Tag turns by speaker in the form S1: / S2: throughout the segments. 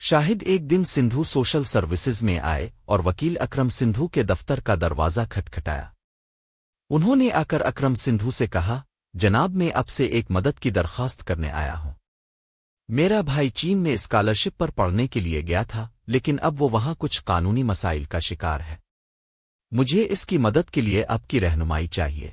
S1: شاہد ایک دن Sindhu social services میں آئے اور وکیل اکرم سندھو کے دفتر کا دروازہ کھٹکھٹایا۔ انہوں نے آ کر اکرم سندھو سے کہا، جناب میں اب سے ایک مدد کی درخواست کرنے آیا ہوں۔ میرا بھائی چین میں اسکالرشپ پر پڑھنے کے لیے گیا تھا، لیکن اب وہ وہاں کچھ قانونی مسائل کا شکار ہے۔ مجھے اس کی مدد کے لیے آپ کی رہنمائی چاہیے۔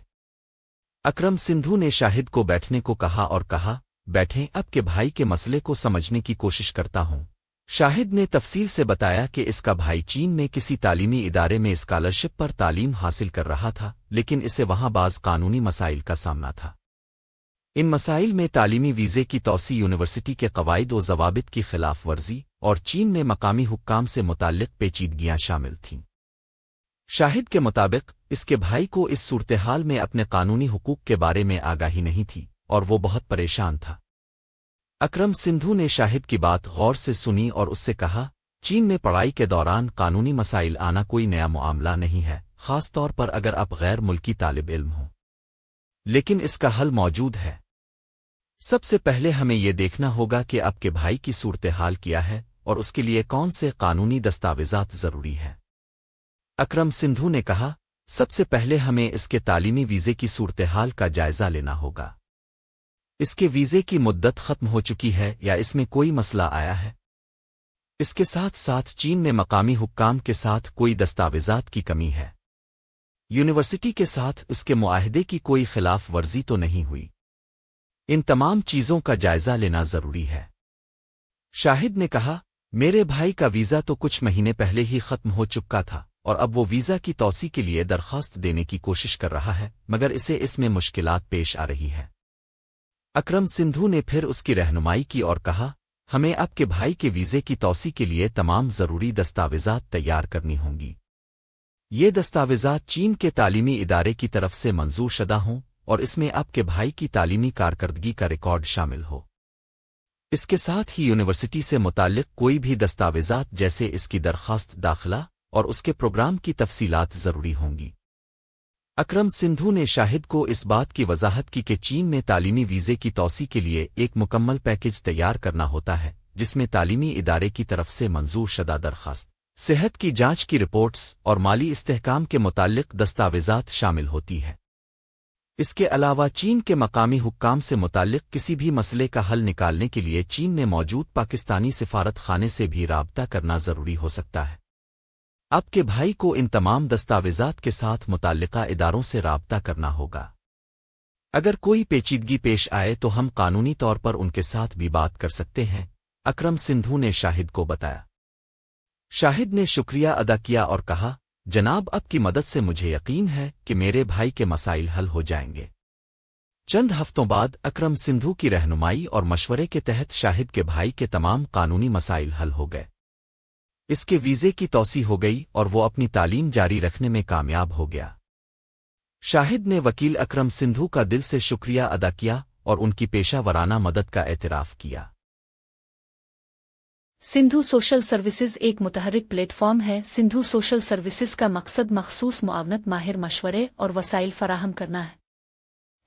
S1: اکرم سندھو نے شاہد کو بیٹھنے کو کہا اور کہا، بیٹھیں، آپ کے بھائی کے مسئلے کو سمجھنے کی کوشش کرتا ہوں۔ شاہد نے تفصیل سے بتایا کہ اس کا بھائی چین میں کسی تعلیمی ادارے میں اسکالرشپ پر تعلیم حاصل کر رہا تھا، لیکن اسے وہاں بعض قانونی مسائل کا سامنا تھا۔ ان مسائل میں تعلیمی ویزے کی توسیع، یونیورسٹی کے قواعد و ضوابط کی خلاف ورزی اور چین میں مقامی حکام سے متعلق پیچیدگیاں شامل تھیں۔ شاہد کے مطابق اس کے بھائی کو اس صورتحال میں اپنے قانونی حقوق کے بارے میں آگاہی نہیں تھی اور وہ بہت پریشان تھا۔ اکرم سندھو نے شاہد کی بات غور سے سنی اور اس سے کہا، چین میں پڑھائی کے دوران قانونی مسائل آنا کوئی نیا معاملہ نہیں ہے، خاص طور پر اگر آپ غیر ملکی طالب علم ہوں، لیکن اس کا حل موجود ہے۔ سب سے پہلے ہمیں یہ دیکھنا ہوگا کہ آپ کے بھائی کی صورتحال کیا ہے اور اس کے لیے کون سے قانونی دستاویزات ضروری ہیں۔ اکرم سندھو نے کہا، سب سے پہلے ہمیں اس کے تعلیمی ویزے کی صورتحال کا جائزہ لینا ہوگا۔ اس کے ویزے کی مدت ختم ہو چکی ہے یا اس میں کوئی مسئلہ آیا ہے؟ اس کے ساتھ ساتھ چین میں مقامی حکام کے ساتھ کوئی دستاویزات کی کمی ہے؟ یونیورسٹی کے ساتھ اس کے معاہدے کی کوئی خلاف ورزی تو نہیں ہوئی؟ ان تمام چیزوں کا جائزہ لینا ضروری ہے۔ شاہد نے کہا، میرے بھائی کا ویزا تو کچھ مہینے پہلے ہی ختم ہو چکا تھا اور اب وہ ویزا کی توسیع کے لیے درخواست دینے کی کوشش کر رہا ہے، مگر اسے اس میں مشکلات پیش آ رہی ہے۔ اکرم سندھو نے پھر اس کی رہنمائی کی اور کہا، ہمیں آپ کے بھائی کے ویزے کی توسیع کے لیے تمام ضروری دستاویزات تیار کرنی ہوں گی۔ یہ دستاویزات چین کے تعلیمی ادارے کی طرف سے منظور شدہ ہوں اور اس میں آپ کے بھائی کی تعلیمی کارکردگی کا ریکارڈ شامل ہو۔ اس کے ساتھ ہی یونیورسٹی سے متعلق کوئی بھی دستاویزات جیسے اس کی درخواست داخلہ اور اس کے پروگرام کی تفصیلات ضروری ہوں گی۔ اکرم سندھو نے شاہد کو اس بات کی وضاحت کی کہ چین میں تعلیمی ویزے کی توسیع کے لیے ایک مکمل پیکج تیار کرنا ہوتا ہے، جس میں تعلیمی ادارے کی طرف سے منظور شدہ درخواست، صحت کی جانچ کی رپورٹس اور مالی استحکام کے متعلق دستاویزات شامل ہوتی ہے۔ اس کے علاوہ چین کے مقامی حکام سے متعلق کسی بھی مسئلے کا حل نکالنے کے لیے چین میں موجود پاکستانی سفارت خانے سے بھی رابطہ کرنا ضروری ہو سکتا ہے۔ آپ کے بھائی کو ان تمام دستاویزات کے ساتھ متعلقہ اداروں سے رابطہ کرنا ہوگا۔ اگر کوئی پیچیدگی پیش آئے تو ہم قانونی طور پر ان کے ساتھ بھی بات کر سکتے ہیں، اکرم سندھو نے شاہد کو بتایا۔ شاہد نے شکریہ ادا کیا اور کہا، جناب آپ کی مدد سے مجھے یقین ہے کہ میرے بھائی کے مسائل حل ہو جائیں گے۔ چند ہفتوں بعد اکرم سندھو کی رہنمائی اور مشورے کے تحت شاہد کے بھائی کے تمام قانونی مسائل حل ہو گئے۔ اس کے ویزے کی توسیع ہو گئی اور وہ اپنی تعلیم جاری رکھنے میں کامیاب ہو گیا۔ شاہد نے وکیل اکرم سندھو کا دل سے شکریہ ادا کیا اور ان کی پیشہ ورانہ مدد کا اعتراف کیا۔
S2: سندھو سوشل سروسز ایک متحرک پلیٹ فارم ہے۔ سندھو سوشل سروسز کا مقصد مخصوص معاونت، ماہر مشورے اور وسائل فراہم کرنا ہے۔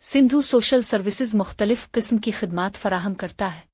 S2: سندھو سوشل سروسز مختلف قسم کی خدمات فراہم کرتا ہے۔